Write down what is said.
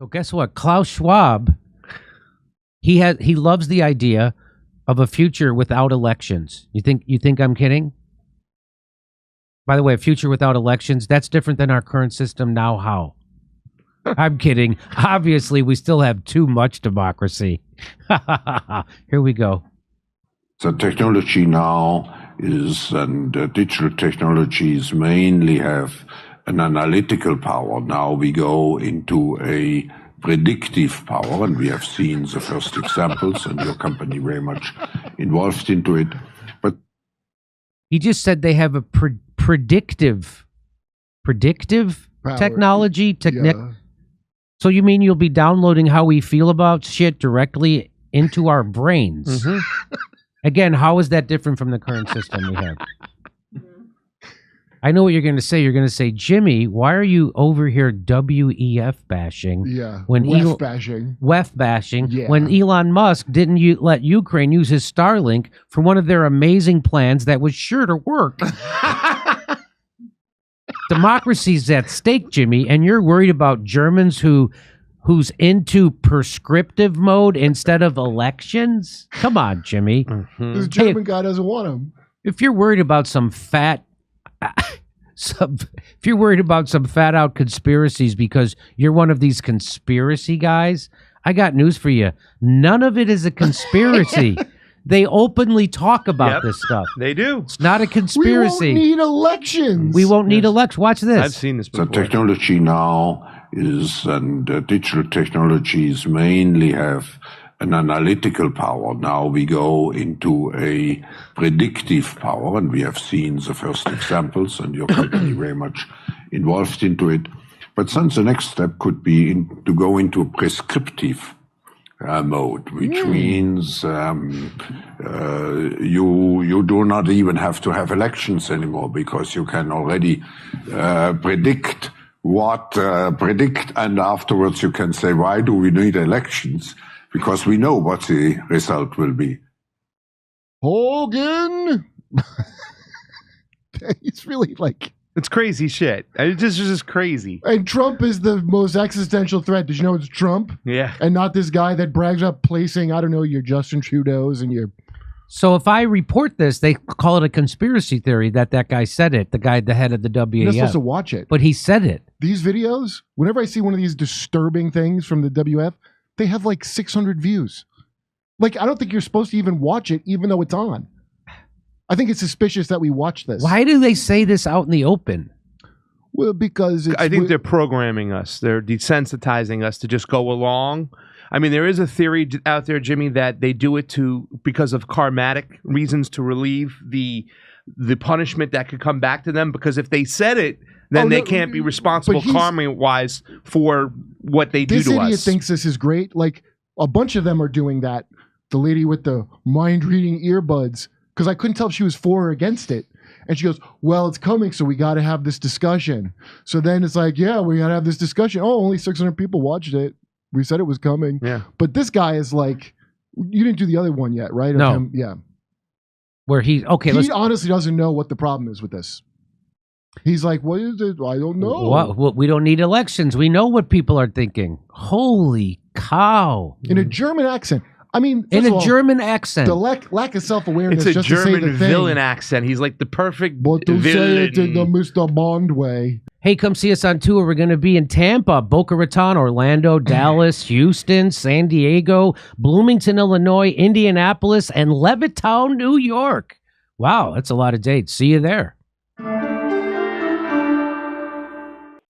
So guess what? Klaus Schwab, he loves the idea of a future without elections. You think I'm kidding? By the way, a future without elections, that's different than our current system now. How? I'm kidding. Obviously, we still have too much democracy. Here we go. The technology now is, and digital technologies mainly have an analytical power. Now we go into a predictive power, and we have seen the first examples, and your company very much involved into it. But he just said they have a predictive power. Technology technique. Yeah. So you mean you'll be downloading how we feel about shit directly into our brains? Mm-hmm. Again, how is that different from the current system we have? I know what you're going to say. You're going to say, Jimmy, why are you over here WEF bashing? Yeah, WEF bashing. WEF bashing. Yeah. When Elon Musk didn't let Ukraine use his Starlink for one of their amazing plans that was sure to work. Democracy's at stake, Jimmy, and you're worried about Germans who's into prescriptive mode instead of elections? Come on, Jimmy. Mm-hmm. This German guy doesn't want him. If you're worried about some fat out conspiracies because you're one of these conspiracy guys, I got news for you. None of it is a conspiracy. They openly talk about this stuff. They do. It's not a conspiracy. We won't need elections. We won't need elections. Watch this. I've seen this before. The technology now is, and digital technologies mainly have an analytical power. Now we go into a predictive power, and we have seen the first examples, and your company very much involved into it. But then the next step could be to go into a prescriptive mode, which means you do not even have to have elections anymore, because you can already predict, and afterwards you can say, why do we need elections? Because we know what the result will be. Hogan! It's really like... It's crazy shit. It's just crazy. And Trump is the most existential threat. Did you know it's Trump? Yeah. And not this guy that brags up placing, I don't know, your Justin Trudeau's and your... So if I report this, they call it a conspiracy theory that guy said it, the head of the WEF. You're not supposed to watch it. But he said it. These videos, whenever I see one of these disturbing things from the WEF, they have like 600 views. Like, I don't think you're supposed to even watch it, even though it's on. I think it's suspicious that we watch this. Why do they say this out in the open? Well, because I think they're programming us. They're desensitizing us to just go along. I mean, there is a theory out there, Jimmy, that they do it because of karmatic reasons, to relieve the punishment that could come back to them. Because if they said it, then they can't be responsible karma-wise for what they do to us. This idiot thinks this is great. Like, a bunch of them are doing that. The lady with the mind-reading earbuds, because I couldn't tell if she was for or against it. And she goes, well, it's coming, so we got to have this discussion. So then it's like, yeah, we got to have this discussion. Oh, only 600 people watched it. We said it was coming. Yeah. But this guy is like, you didn't do the other one yet, right? No. Yeah. Where he honestly doesn't know what the problem is with this. He's like, what is it? I don't know. What? We don't need elections. We know what people are thinking. Holy cow. In a German accent. I mean, German accent. The lack of self-awareness. It's a just German to say the villain thing. accent. He's like the perfect But to villain. say it in the Mr. Bond way. Hey, come see us on tour. We're going to be in Tampa, Boca Raton, Orlando, Dallas, Houston, San Diego, Bloomington, Illinois, Indianapolis, and Levittown, New York. Wow, that's a lot of dates. See you there.